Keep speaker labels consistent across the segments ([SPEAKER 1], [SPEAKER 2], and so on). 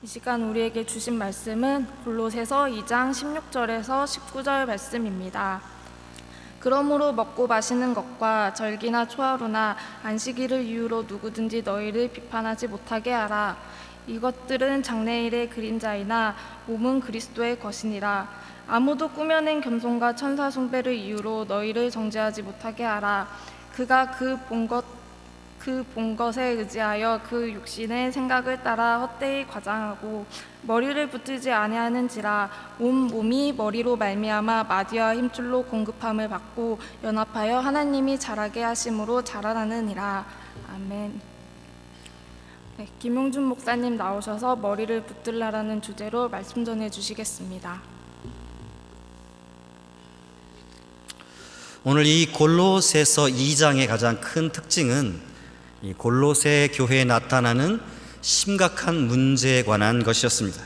[SPEAKER 1] 이 시간 우리에게 주신 말씀은 골로새서 2장 16절에서 19절 말씀입니다. 그러므로 먹고 마시는 것과 절기나 초하루나 안식일을 이유로 누구든지 너희를 비판하지 못하게 하라. 이것들은 장래일의 그림자이나 몸은 그리스도의 것이니라. 아무도 꾸며낸 겸손과 천사 숭배를 이유로 너희를 정죄하지 못하게 하라. 그가 그 본 것에 의지하여 그 육신의 생각을 따라 헛되이 과장하고 머리를 붙들지 아니하는지라. 온 몸이 머리로 말미암아 마디와 힘줄로 공급함을 받고 연합하여 하나님이 자라게 하심으로 자라나느니라. 아멘. 네, 김용준 목사님 나오셔서 머리를 붙들라라는 주제로 말씀 전해 주시겠습니다.
[SPEAKER 2] 오늘 이 골로새서 2장의 가장 큰 특징은 이 골로새 교회에 나타나는 심각한 문제에 관한 것이었습니다.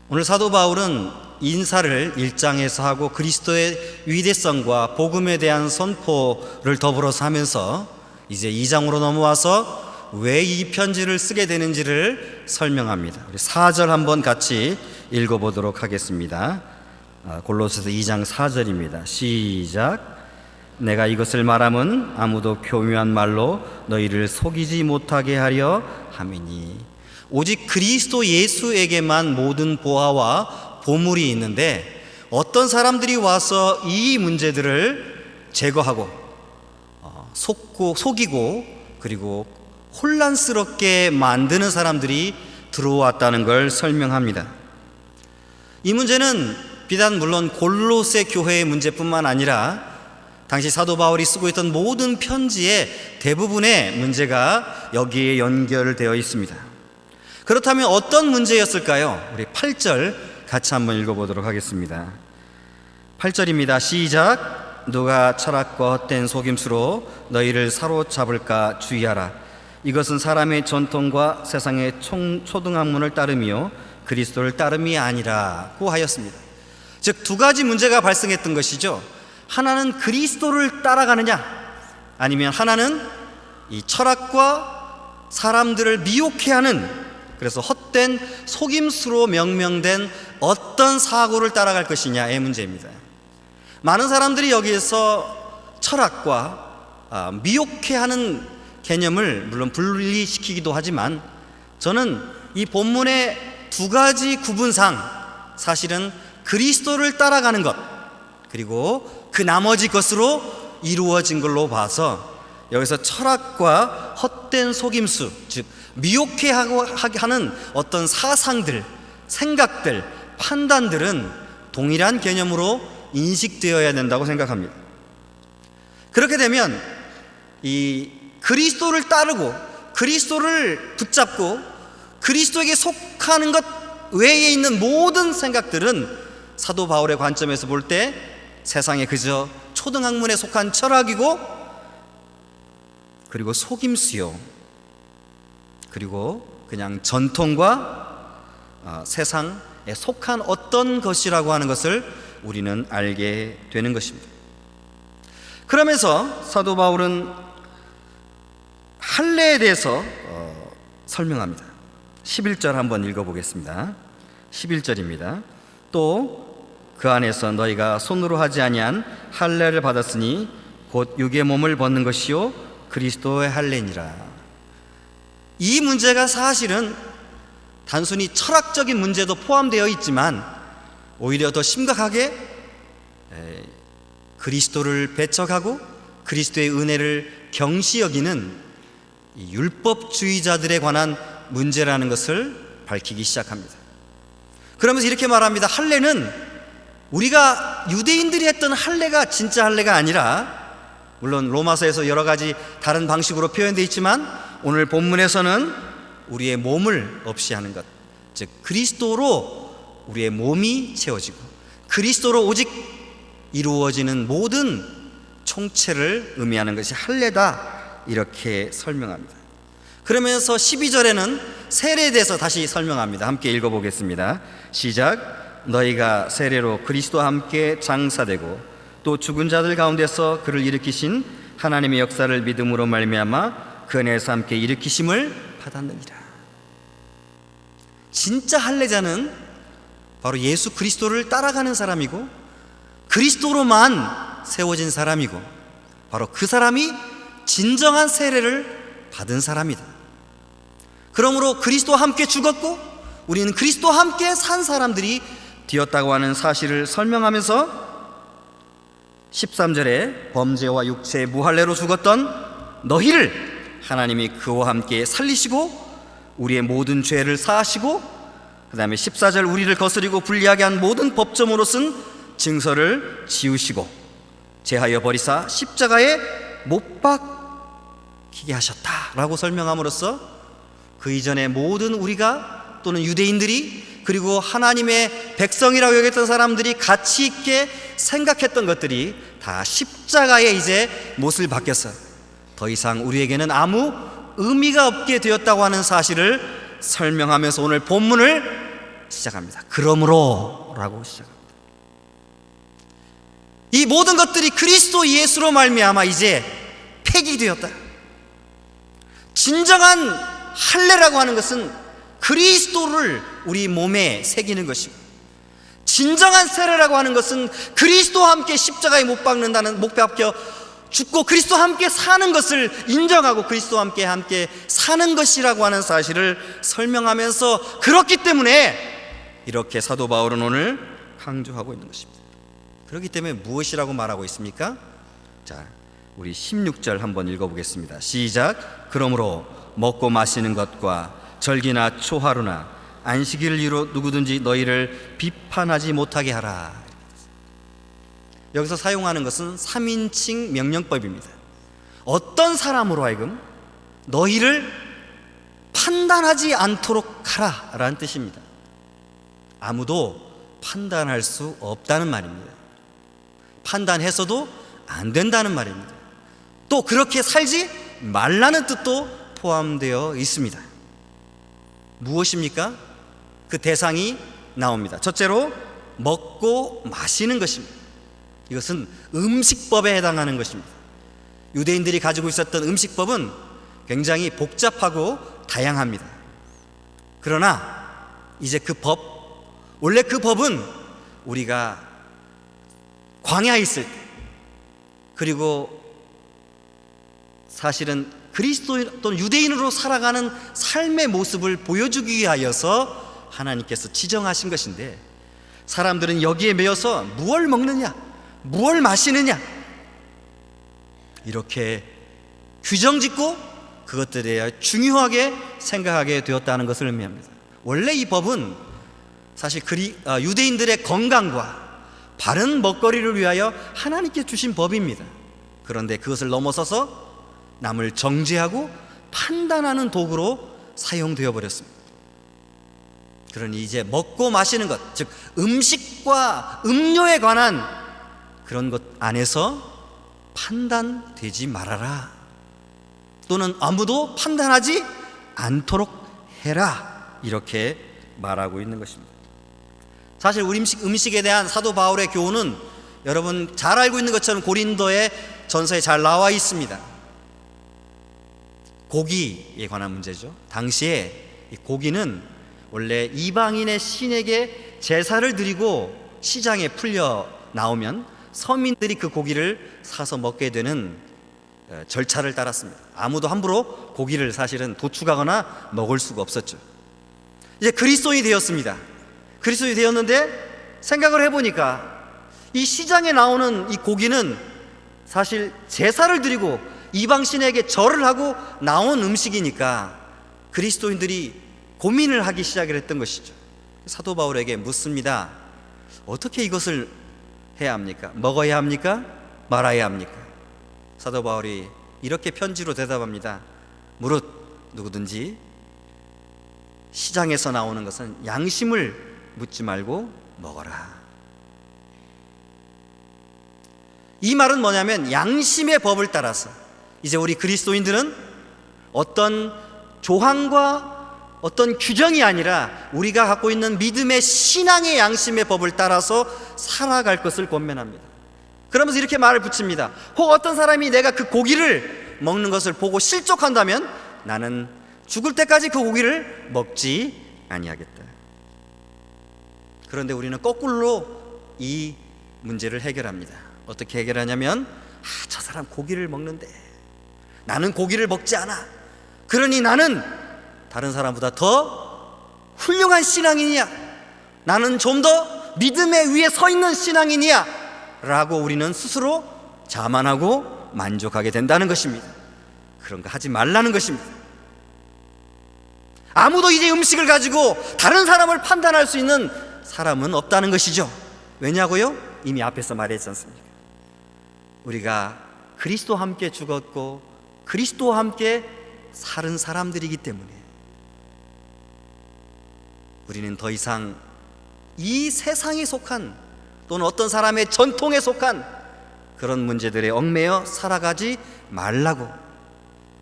[SPEAKER 2] 오늘 사도 바울은 인사를 1장에서 하고 그리스도의 위대성과 복음에 대한 선포를 더불어서 하면서 이제 2장으로 넘어와서 왜 이 편지를 쓰게 되는지를 설명합니다. 우리 4절 한번 같이 읽어보도록 하겠습니다. 골로새서 2장 4절입니다. 시작. 내가 이것을 말함은 아무도 교묘한 말로 너희를 속이지 못하게 하려 함이니. 오직 그리스도 예수에게만 모든 보화와 보물이 있는데 어떤 사람들이 와서 이 문제들을 제거하고 속이고 그리고 혼란스럽게 만드는 사람들이 들어왔다는 걸 설명합니다. 이 문제는 비단 물론 골로새 교회의 문제뿐만 아니라 당시 사도 바울이 쓰고 있던 모든 편지의 대부분의 문제가 여기에 연결되어 있습니다. 그렇다면 어떤 문제였을까요? 우리 8절 같이 한번 읽어보도록 하겠습니다. 8절입니다. 시작. 누가 철학과 헛된 속임수로 너희를 사로잡을까 주의하라. 이것은 사람의 전통과 세상의 초등학문을 따르며 그리스도를 따름이 아니라고 하였습니다. 즉 두 가지 문제가 발생했던 것이죠. 하나는 그리스도를 따라가느냐, 아니면 하나는 이 철학과 사람들을 미혹해 하는, 그래서 헛된 속임수로 명명된 어떤 사고를 따라갈 것이냐의 문제입니다. 많은 사람들이 여기에서 철학과 미혹해 하는 개념을 물론 분리시키기도 하지만 저는 이 본문의 두 가지 구분상 사실은 그리스도를 따라가는 것 그리고 그 나머지 것으로 이루어진 걸로 봐서 여기서 철학과 헛된 속임수, 즉 미혹해 하는 어떤 사상들, 생각들, 판단들은 동일한 개념으로 인식되어야 된다고 생각합니다. 그렇게 되면 이 그리스도를 따르고 그리스도를 붙잡고 그리스도에게 속하는 것 외에 있는 모든 생각들은 사도 바울의 관점에서 볼 때 세상에 그저 초등학문에 속한 철학이고 그리고 속임수요, 그리고 그냥 전통과 세상에 속한 어떤 것이라고 하는 것을 우리는 알게 되는 것입니다. 그러면서 사도 바울은 할례에 대해서 설명합니다. 11절 한번 읽어보겠습니다. 11절입니다. 또 그 안에서 너희가 손으로 하지 아니한 할례를 받았으니 곧 육의 몸을 벗는 것이요 그리스도의 할례니라. 이 문제가 사실은 단순히 철학적인 문제도 포함되어 있지만 오히려 더 심각하게 그리스도를 배척하고 그리스도의 은혜를 경시 여기는 율법주의자들에 관한 문제라는 것을 밝히기 시작합니다. 그러면서 이렇게 말합니다. 할례는 우리가 유대인들이 했던 할례가 진짜 할례가 아니라, 물론 로마서에서 여러 가지 다른 방식으로 표현되어 있지만 오늘 본문에서는 우리의 몸을 없이 하는 것, 즉 그리스도로 우리의 몸이 채워지고 그리스도로 오직 이루어지는 모든 총체를 의미하는 것이 할례다, 이렇게 설명합니다. 그러면서 12절에는 세례에 대해서 다시 설명합니다. 함께 읽어보겠습니다. 시작. 너희가 세례로 그리스도와 함께 장사되고 또 죽은 자들 가운데서 그를 일으키신 하나님의 역사를 믿음으로 말미암아 그 안에서 함께 일으키심을 받았느니라. 진짜 할례자는 바로 예수 그리스도를 따라가는 사람이고 그리스도로만 세워진 사람이고 바로 그 사람이 진정한 세례를 받은 사람이다. 그러므로 그리스도와 함께 죽었고 우리는 그리스도와 함께 산 사람들이 되었다고 하는 사실을 설명하면서 13절에 범죄와 육체의 무할례로 죽었던 너희를 하나님이 그와 함께 살리시고 우리의 모든 죄를 사하시고 그 다음에 14절 우리를 거스리고 불리하게 한 모든 법정으로 쓴 증서를 지우시고 제하여 버리사 십자가에 못 박히게 하셨다라고 설명함으로써 그 이전에 모든 우리가 또는 유대인들이 그리고 하나님의 백성이라고 여겼던 사람들이 가치 있게 생각했던 것들이 다 십자가에 이제 못을 박혔어요. 더 이상 우리에게는 아무 의미가 없게 되었다고 하는 사실을 설명하면서 오늘 본문을 시작합니다. 그러므로 라고 시작합니다. 이 모든 것들이 그리스도 예수로 말미암아 이제 폐기되었다. 진정한 할례라고 하는 것은 그리스도를 우리 몸에 새기는 것이고 진정한 세례라고 하는 것은 그리스도와 함께 십자가에 못 박는다는 못 박혀 죽고 그리스도와 함께 사는 것을 인정하고 그리스도와 함께 사는 것이라고 하는 사실을 설명하면서 그렇기 때문에 이렇게 사도 바울은 오늘 강조하고 있는 것입니다. 그렇기 때문에 무엇이라고 말하고 있습니까? 자, 우리 16절 한번 읽어보겠습니다. 시작. 그러므로 먹고 마시는 것과 절기나 초하루나 안식일을 이유로 누구든지 너희를 비판하지 못하게 하라. 여기서 사용하는 것은 3인칭 명령법입니다. 어떤 사람으로 하여금 너희를 판단하지 않도록 하라 라는 뜻입니다. 아무도 판단할 수 없다는 말입니다. 판단해서도 안 된다는 말입니다. 또 그렇게 살지 말라는 뜻도 포함되어 있습니다. 무엇입니까? 그 대상이 나옵니다. 첫째로 먹고 마시는 것입니다. 이것은 음식법에 해당하는 것입니다. 유대인들이 가지고 있었던 음식법은 굉장히 복잡하고 다양합니다. 그러나 이제 원래 그 법은 우리가 광야에 있을 때 그리고 사실은 그리스도인 또는 유대인으로 살아가는 삶의 모습을 보여주기 위하여서 하나님께서 지정하신 것인데 사람들은 여기에 매여서 무엇을 먹느냐 무엇을 마시느냐 이렇게 규정짓고 그것들에 대해 중요하게 생각하게 되었다는 것을 의미합니다. 원래 이 법은 사실 유대인들의 건강과 바른 먹거리를 위하여 하나님께 주신 법입니다. 그런데 그것을 넘어서서 남을 정죄하고 판단하는 도구로 사용되어 버렸습니다. 그러니 이제 먹고 마시는 것, 즉 음식과 음료에 관한 그런 것 안에서 판단되지 말아라 또는 아무도 판단하지 않도록 해라 이렇게 말하고 있는 것입니다. 사실 우리 음식에 대한 사도 바울의 교훈은 여러분 잘 알고 있는 것처럼 고린도의 전서에 잘 나와 있습니다. 고기에 관한 문제죠. 당시에 이 고기는 원래 이방인의 신에게 제사를 드리고 시장에 풀려 나오면 서민들이 그 고기를 사서 먹게 되는 절차를 따랐습니다. 아무도 함부로 고기를 사실은 도축하거나 먹을 수가 없었죠. 이제 그리스도인이 되었습니다. 그리스도인이 되었는데 생각을 해보니까 이 시장에 나오는 이 고기는 사실 제사를 드리고 이방신에게 절을 하고 나온 음식이니까 그리스도인들이 고민을 하기 시작을 했던 것이죠. 사도 바울에게 묻습니다. 어떻게 이것을 해야 합니까? 먹어야 합니까? 말아야 합니까? 사도 바울이 이렇게 편지로 대답합니다. 무릇 누구든지 시장에서 나오는 것은 양심을 묻지 말고 먹어라. 이 말은 뭐냐면 양심의 법을 따라서 이제 우리 그리스도인들은 어떤 조항과 어떤 규정이 아니라 우리가 갖고 있는 믿음의 신앙의 양심의 법을 따라서 살아갈 것을 권면합니다. 그러면서 이렇게 말을 붙입니다. 혹 어떤 사람이 내가 그 고기를 먹는 것을 보고 실족한다면 나는 죽을 때까지 그 고기를 먹지 아니하겠다. 그런데 우리는 거꾸로 이 문제를 해결합니다. 어떻게 해결하냐면 저 사람 고기를 먹는데 나는 고기를 먹지 않아. 그러니 나는 다른 사람보다 더 훌륭한 신앙인이야. 나는 좀 더 믿음의 위에 서 있는 신앙인이야 라고 우리는 스스로 자만하고 만족하게 된다는 것입니다. 그런 거 하지 말라는 것입니다. 아무도 이제 음식을 가지고 다른 사람을 판단할 수 있는 사람은 없다는 것이죠. 왜냐고요? 이미 앞에서 말했지 않습니까? 우리가 그리스도와 함께 죽었고 그리스도와 함께 살은 사람들이기 때문에 우리는 더 이상 이 세상에 속한 또는 어떤 사람의 전통에 속한 그런 문제들에 얽매여 살아가지 말라고,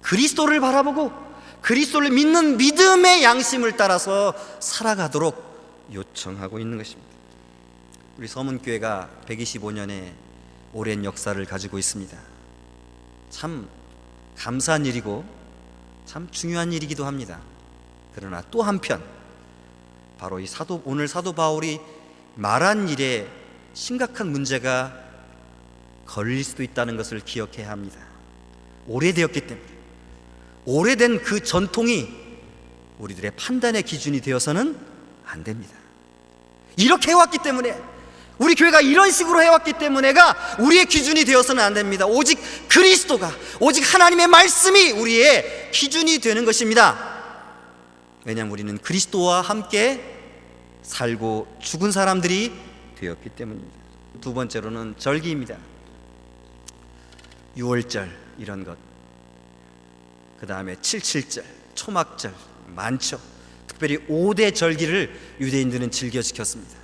[SPEAKER 2] 그리스도를 바라보고 그리스도를 믿는 믿음의 양심을 따라서 살아가도록 요청하고 있는 것입니다. 우리 서문교회가 125년의 오랜 역사를 가지고 있습니다. 참 감사한 일이고 참 중요한 일이기도 합니다. 그러나 또 한편 바로 오늘 사도 바울이 말한 일에 심각한 문제가 걸릴 수도 있다는 것을 기억해야 합니다. 오래되었기 때문에, 오래된 그 전통이 우리들의 판단의 기준이 되어서는 안 됩니다. 이렇게 해왔기 때문에, 우리 교회가 이런 식으로 해왔기 때문에가 우리의 기준이 되어서는 안 됩니다. 오직 그리스도가, 오직 하나님의 말씀이 우리의 기준이 되는 것입니다. 왜냐하면 우리는 그리스도와 함께 살고 죽은 사람들이 되었기 때문입니다. 두 번째로는 절기입니다. 유월절 이런 것, 그 다음에 77절, 초막절 많죠. 특별히 5대 절기를 유대인들은 즐겨 지켰습니다.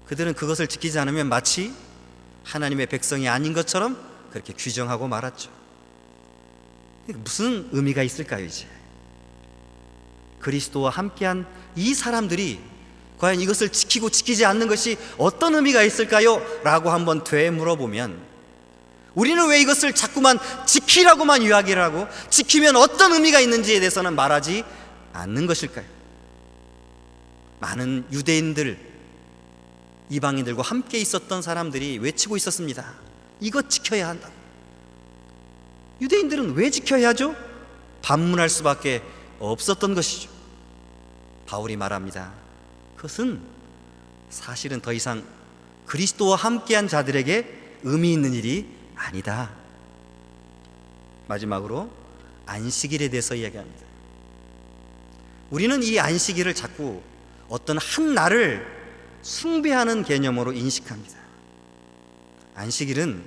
[SPEAKER 2] 그들은 그것을 지키지 않으면 마치 하나님의 백성이 아닌 것처럼 그렇게 규정하고 말았죠. 무슨 의미가 있을까요? 이제 그리스도와 함께한 이 사람들이 과연 이것을 지키고 지키지 않는 것이 어떤 의미가 있을까요? 라고 한번 되물어보면, 우리는 왜 이것을 자꾸만 지키라고만 이야기를 하고 지키면 어떤 의미가 있는지에 대해서는 말하지 않는 것일까요? 많은 유대인들, 이방인들과 함께 있었던 사람들이 외치고 있었습니다. 이것 지켜야 한다고. 유대인들은 왜 지켜야 하죠? 반문할 수밖에 없었던 것이죠. 바울이 말합니다. 그것은 사실은 더 이상 그리스도와 함께한 자들에게 의미 있는 일이 아니다. 마지막으로 안식일에 대해서 이야기합니다. 우리는 이 안식일을 자꾸 어떤 한 날을 숭배하는 개념으로 인식합니다. 안식일은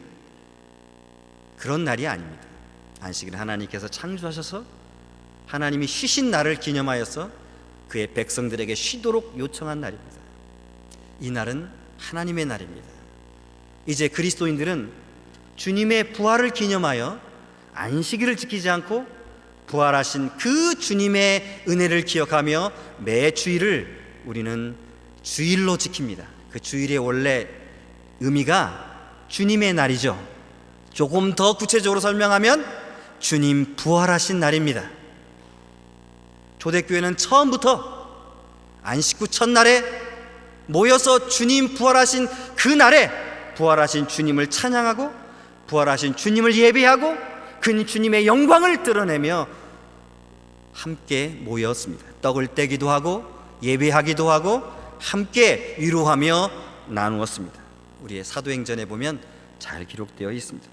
[SPEAKER 2] 그런 날이 아닙니다. 안식일은 하나님께서 창조하셔서 하나님이 쉬신 날을 기념하여서 그의 백성들에게 쉬도록 요청한 날입니다. 이 날은 하나님의 날입니다. 이제 그리스도인들은 주님의 부활을 기념하여 안식일을 지키지 않고 부활하신 그 주님의 은혜를 기억하며 매 주일을 우리는 주일로 지킵니다. 그 주일의 원래 의미가 주님의 날이죠. 조금 더 구체적으로 설명하면 주님 부활하신 날입니다. 초대교회는 처음부터 안식구 첫날에 모여서 주님 부활하신 그 날에 부활하신 주님을 찬양하고 부활하신 주님을 예배하고 그 주님의 영광을 드러내며 함께 모였습니다. 떡을 떼기도 하고 예배하기도 하고 함께 위로하며 나누었습니다. 우리의 사도행전에 보면 잘 기록되어 있습니다.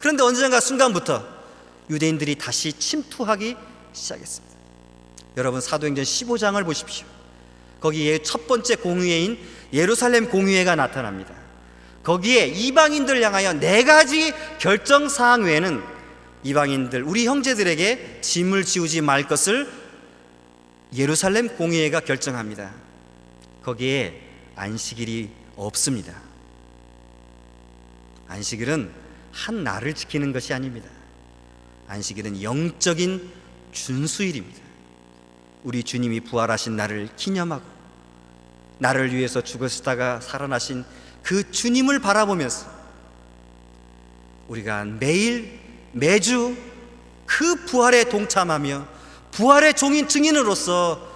[SPEAKER 2] 그런데 언젠가 순간부터 유대인들이 다시 침투하기 시작했습니다. 여러분, 사도행전 15장을 보십시오. 거기에 첫 번째 공의회인 예루살렘 공의회가 나타납니다. 거기에 이방인들 향하여 4가지 결정사항 외에는 이방인들, 우리 형제들에게 짐을 지우지 말 것을 예루살렘 공의회가 결정합니다. 거기에 안식일이 없습니다. 안식일은 한 날을 지키는 것이 아닙니다. 안식일은 영적인 준수일입니다. 우리 주님이 부활하신 날을 기념하고 나를 위해서 죽으시다가 살아나신 그 주님을 바라보면서 우리가 매주 그 부활에 동참하며 부활의 증인으로서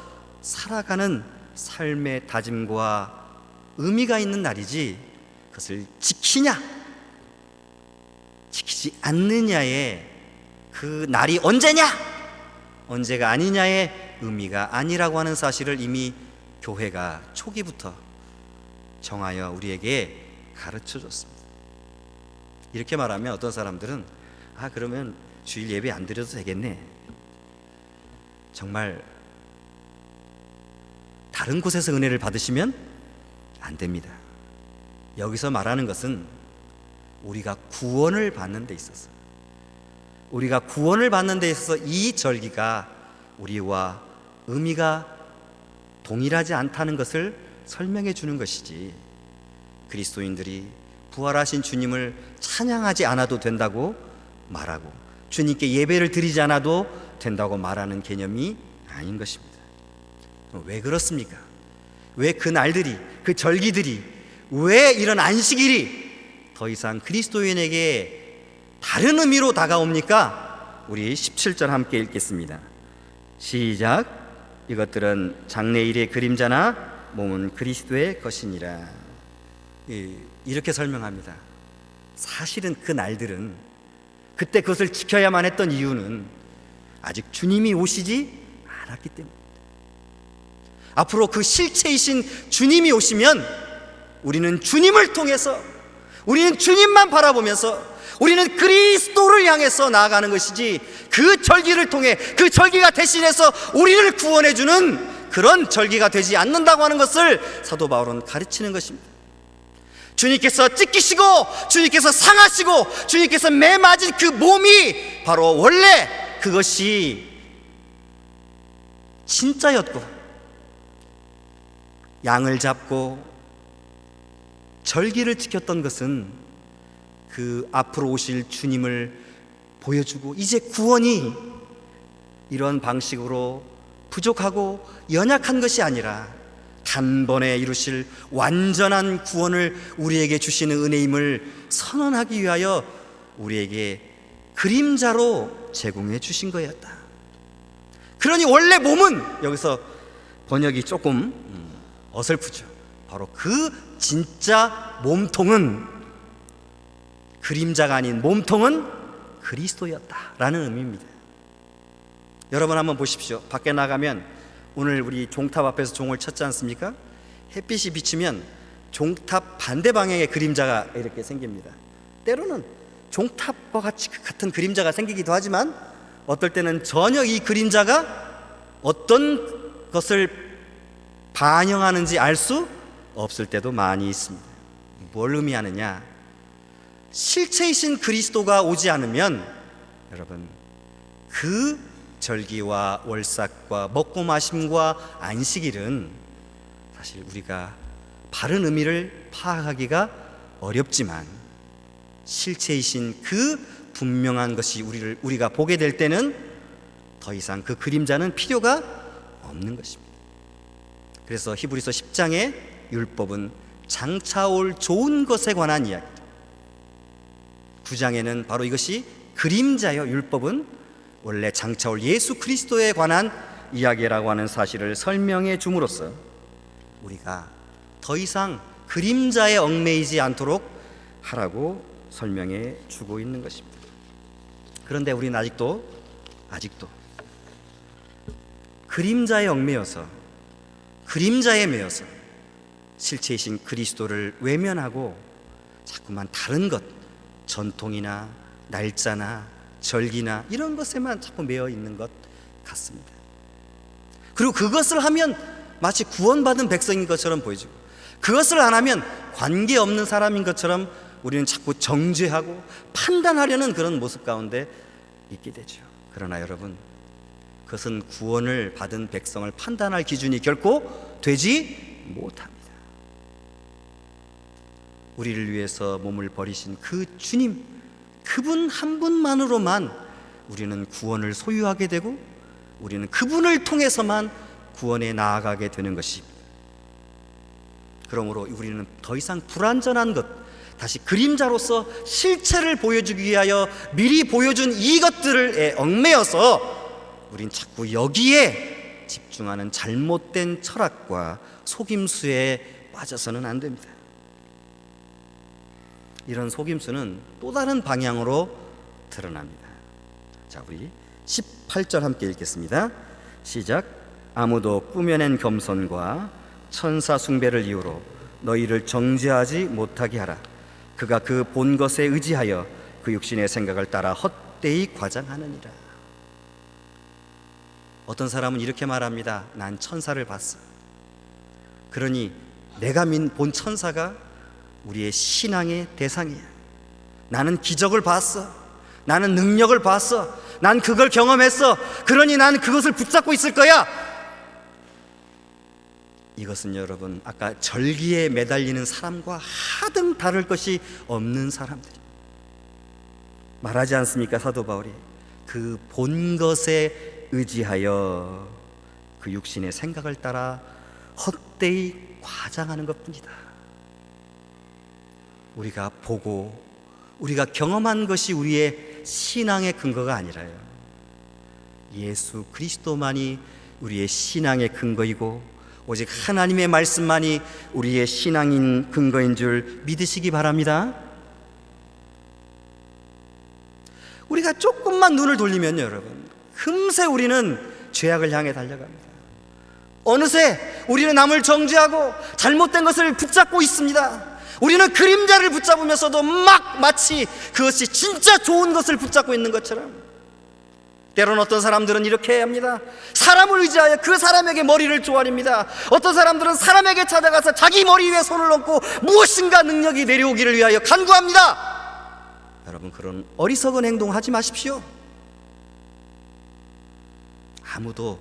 [SPEAKER 2] 살아가는 삶의 다짐과 의미가 있는 날이지, 그것을 지키냐 지키지 않느냐의 그 날이 언제가 아니냐의 의미가 아니라고 하는 사실을 이미 교회가 초기부터 정하여 우리에게 가르쳐 줬습니다. 이렇게 말하면 어떤 사람들은 그러면 주일 예배 안 드려도 되겠네. 정말 다른 곳에서 은혜를 받으시면 안 됩니다. 여기서 말하는 것은 우리가 구원을 받는 데 있어서, 이 절기가 우리와 의미가 동일하지 않다는 것을 설명해 주는 것이지, 그리스도인들이 부활하신 주님을 찬양하지 않아도 된다고 말하고 주님께 예배를 드리지 않아도 된다고 말하는 개념이 아닌 것입니다. 왜 그렇습니까? 왜 그 날들이, 그 절기들이, 왜 이런 안식일이 더 이상 그리스도인에게 다른 의미로 다가옵니까? 우리 17절 함께 읽겠습니다. 시작. 이것들은 장래일의 그림자나 몸은 그리스도의 것이니라. 이렇게 설명합니다. 사실은 그 날들은, 그때 그것을 지켜야만 했던 이유는 아직 주님이 오시지 않았기 때문입니다. 앞으로 그 실체이신 주님이 오시면 우리는 주님을 통해서, 우리는 주님만 바라보면서, 우리는 그리스도를 향해서 나아가는 것이지, 그 절기를 통해, 그 절기가 대신해서 우리를 구원해주는 그런 절기가 되지 않는다고 하는 것을 사도 바울은 가르치는 것입니다. 주님께서 찢기시고, 주님께서 상하시고, 주님께서 매 맞은 그 몸이 바로 원래 그것이 진짜였고, 양을 잡고 절기를 지켰던 것은 그 앞으로 오실 주님을 보여주고, 이제 구원이 이런 방식으로 부족하고 연약한 것이 아니라 단번에 이루실 완전한 구원을 우리에게 주시는 은혜임을 선언하기 위하여 우리에게 그림자로 제공해 주신 거였다. 그러니 원래 몸은, 여기서 번역이 조금 어설프죠. 바로 그 진짜 몸통은, 그림자가 아닌 몸통은 그리스도였다라는 의미입니다. 여러분 한번 보십시오. 밖에 나가면, 오늘 우리 종탑 앞에서 종을 쳤지 않습니까? 햇빛이 비치면 종탑 반대 방향에 그림자가 이렇게 생깁니다. 때로는 종탑과 같은 그림자가 생기기도 하지만, 어떨 때는 전혀 이 그림자가 어떤 것을 반영하는지 알 수 없을 때도 많이 있습니다. 뭘 의미하느냐? 실체이신 그리스도가 오지 않으면 여러분, 그 절기와 월삭과 먹고 마심과 안식일은 사실 우리가 바른 의미를 파악하기가 어렵지만, 실체이신 그 분명한 것이 우리가 보게 될 때는 더 이상 그 그림자는 필요가 없는 것입니다. 그래서 히브리서 10장의 율법은 장차올 좋은 것에 관한 이야기, 9장에는 바로 이것이 그림자여, 율법은 원래 장차올 예수 그리스도에 관한 이야기라고 하는 사실을 설명해 줌으로써 우리가 더 이상 그림자에 얽매이지 않도록 하라고 설명해 주고 있는 것입니다. 그런데 우리는 아직도 그림자에 얽매여서, 그림자에 매여서 실체이신 그리스도를 외면하고 자꾸만 다른 것, 전통이나 날짜나 절기나 이런 것에만 자꾸 매여 있는 것 같습니다. 그리고 그것을 하면 마치 구원받은 백성인 것처럼 보여지고, 그것을 안 하면 관계없는 사람인 것처럼 우리는 자꾸 정죄하고 판단하려는 그런 모습 가운데 있게 되죠. 그러나 여러분, 그것은 구원을 받은 백성을 판단할 기준이 결코 되지 못합니다. 우리를 위해서 몸을 버리신 그 주님, 그분 한 분만으로만 우리는 구원을 소유하게 되고, 우리는 그분을 통해서만 구원에 나아가게 되는 것입니다. 그러므로 우리는 더 이상 불완전한 것, 다시 그림자로서 실체를 보여주기 위하여 미리 보여준 이것들에 얽매여서 우린 자꾸 여기에 집중하는 잘못된 철학과 속임수에 빠져서는 안 됩니다. 이런 속임수는 또 다른 방향으로 드러납니다. 자, 우리 18절 함께 읽겠습니다. 시작. 아무도 꾸며낸 겸손과 천사 숭배를 이유로 너희를 정죄하지 못하게 하라. 그가 그 본 것에 의지하여 그 육신의 생각을 따라 헛되이 과장하느니라. 어떤 사람은 이렇게 말합니다. 난 천사를 봤어. 그러니 내가 본 천사가 우리의 신앙의 대상이야. 나는 기적을 봤어. 나는 능력을 봤어. 난 그걸 경험했어. 그러니 난 그것을 붙잡고 있을 거야. 이것은 여러분, 아까 절기에 매달리는 사람과 하등 다를 것이 없는 사람들이 말하지 않습니까? 사도 바울이 그 본 것에 의지하여 그 육신의 생각을 따라 헛되이 과장하는 것뿐이다. 우리가 보고 우리가 경험한 것이 우리의 신앙의 근거가 아니라요, 예수 그리스도만이 우리의 신앙의 근거이고 오직 하나님의 말씀만이 우리의 신앙인 근거인 줄 믿으시기 바랍니다. 우리가 조금만 눈을 돌리면요, 여러분, 금세 우리는 죄악을 향해 달려갑니다. 어느새 우리는 남을 정죄하고 잘못된 것을 붙잡고 있습니다. 우리는 그림자를 붙잡으면서도 마치 그것이 진짜 좋은 것을 붙잡고 있는 것처럼, 때로는 어떤 사람들은 이렇게 합니다. 사람을 의지하여 그 사람에게 머리를 조아립니다. 어떤 사람들은 사람에게 찾아가서 자기 머리 위에 손을 얹고 무엇인가 능력이 내려오기를 위하여 간구합니다. 여러분, 그런 어리석은 행동하지 마십시오. 아무도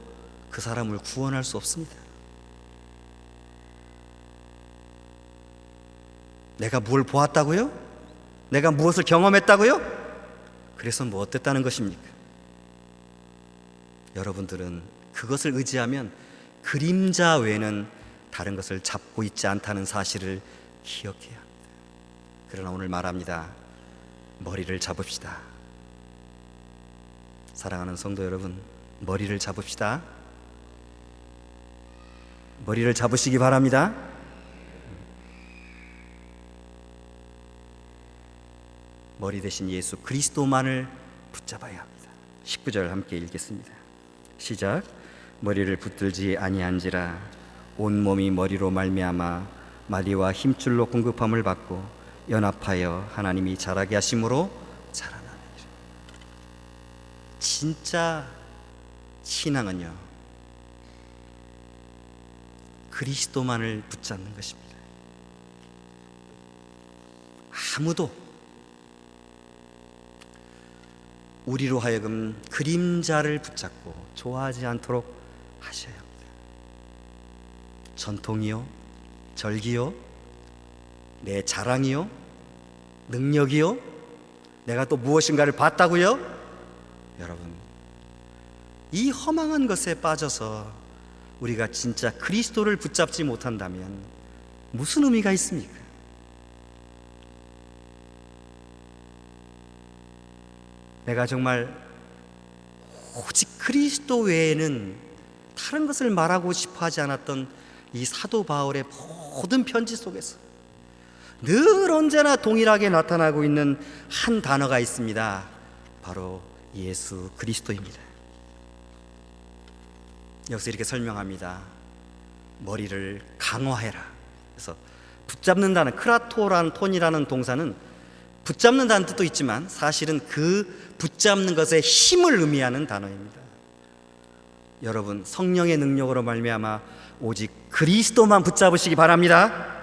[SPEAKER 2] 그 사람을 구원할 수 없습니다. 내가 뭘 보았다고요? 내가 무엇을 경험했다고요? 그래서 뭐 어땠다는 것입니까? 여러분들은 그것을 의지하면 그림자 외에는 다른 것을 잡고 있지 않다는 사실을 기억해야 합니다. 그러나 오늘 말합니다. 머리를 잡읍시다. 사랑하는 성도 여러분, 머리를 잡읍시다. 머리를 잡으시기 바랍니다. 머리 대신 예수 그리스도만을 붙잡아야 합니다. 19절 함께 읽겠습니다. 시작. 머리를 붙들지 아니한지라 온몸이 머리로 말미암아 마디와 힘줄로 공급함을 받고 연합하여 하나님이 자라게 하심으로 자라나니라. 진짜 신앙은요, 그리스도만을 붙잡는 것입니다. 아무도 우리로 하여금 그림자를 붙잡고 좋아하지 않도록 하셔야 합니다. 전통이요, 절기요, 내 자랑이요, 능력이요, 내가 또 무엇인가를 봤다고요? 여러분, 이 허망한 것에 빠져서 우리가 진짜 그리스도를 붙잡지 못한다면 무슨 의미가 있습니까? 내가 정말 오직 그리스도 외에는 다른 것을 말하고 싶어 하지 않았던 이 사도 바울의 모든 편지 속에서 늘 언제나 동일하게 나타나고 있는 한 단어가 있습니다. 바로 예수 그리스도입니다. 여기서 이렇게 설명합니다. 머리를 강화해라. 그래서 붙잡는다는, 크라토라는 톤이라는 동사는 붙잡는다는 뜻도 있지만 사실은 그 붙잡는 것에 힘을 의미하는 단어입니다. 여러분, 성령의 능력으로 말미암아 오직 그리스도만 붙잡으시기 바랍니다.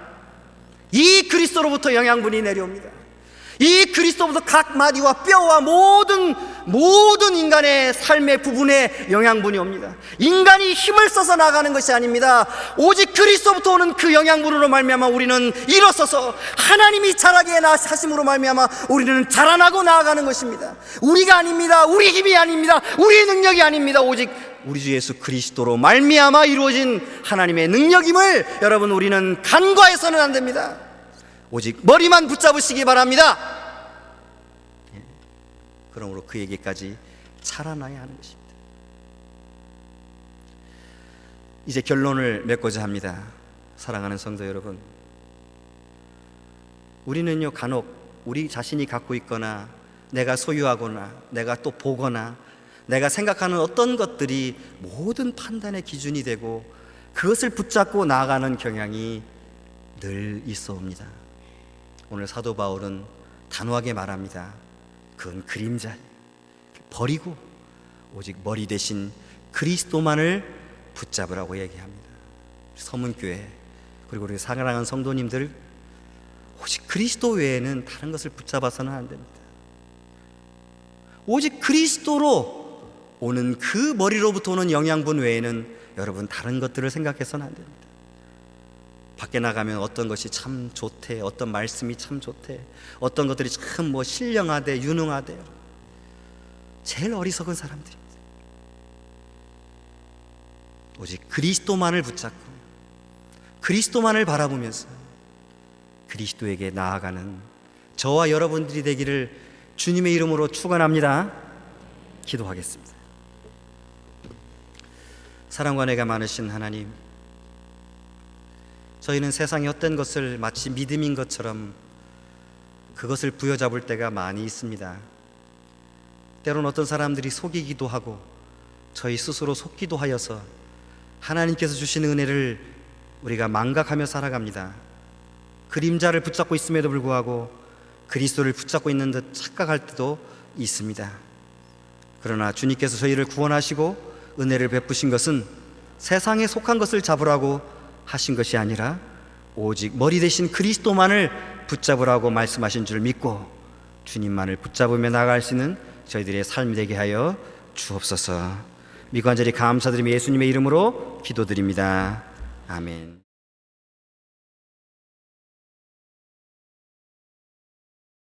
[SPEAKER 2] 이 그리스도로부터 영양분이 내려옵니다. 이 그리스도부터 각 마디와 뼈와 모든 인간의 삶의 부분에 영양분이 옵니다. 인간이 힘을 써서 나가는 것이 아닙니다. 오직 그리스도부터 오는 그 영양분으로 말미암아 우리는 일어서서 하나님이 자라게 하심으로 말미암아 우리는 자라나고 나아가는 것입니다. 우리가 아닙니다. 우리 힘이 아닙니다. 우리의 능력이 아닙니다. 오직 우리 주 예수 그리스도로 말미암아 이루어진 하나님의 능력임을 여러분, 우리는 간과해서는 안 됩니다. 오직 머리만 붙잡으시기 바랍니다. 그러므로 그에게까지 자라나야 하는 것입니다. 이제 결론을 맺고자 합니다. 사랑하는 성도 여러분, 우리는요 간혹 우리 자신이 갖고 있거나 내가 소유하거나 내가 또 보거나 내가 생각하는 어떤 것들이 모든 판단의 기준이 되고 그것을 붙잡고 나아가는 경향이 늘 있어옵니다. 오늘 사도 바울은 단호하게 말합니다. 그건 그림자, 버리고 오직 머리 대신 그리스도만을 붙잡으라고 얘기합니다. 서문교회 그리고 우리 사랑하는 성도님들, 오직 그리스도 외에는 다른 것을 붙잡아서는 안 됩니다. 오직 그리스도로 오는 그 머리로부터 오는 영양분 외에는 여러분 다른 것들을 생각해서는 안 됩니다. 밖에 나가면 어떤 것이 참 좋대, 어떤 말씀이 참 좋대, 어떤 것들이 참 신령하대, 유능하대. 제일 어리석은 사람들입니다. 오직 그리스도만을 붙잡고 그리스도만을 바라보면서 그리스도에게 나아가는 저와 여러분들이 되기를 주님의 이름으로 축원합니다. 기도하겠습니다. 사랑과 은혜가 많으신 하나님, 저희는 세상의 헛된 것을 마치 믿음인 것처럼 그것을 부여잡을 때가 많이 있습니다. 때로는 어떤 사람들이 속이기도 하고 저희 스스로 속기도 하여서 하나님께서 주시는 은혜를 우리가 망각하며 살아갑니다. 그림자를 붙잡고 있음에도 불구하고 그리스도를 붙잡고 있는 듯 착각할 때도 있습니다. 그러나 주님께서 저희를 구원하시고 은혜를 베푸신 것은 세상에 속한 것을 잡으라고 하신 것이 아니라 오직 머리 대신 그리스도만을 붙잡으라고 말씀하신 줄 믿고 주님만을 붙잡으며 나아갈 수 있는 저희들의 삶이 되게 하여 주옵소서. 미관절히 감사드리며 예수님의 이름으로 기도드립니다. 아멘.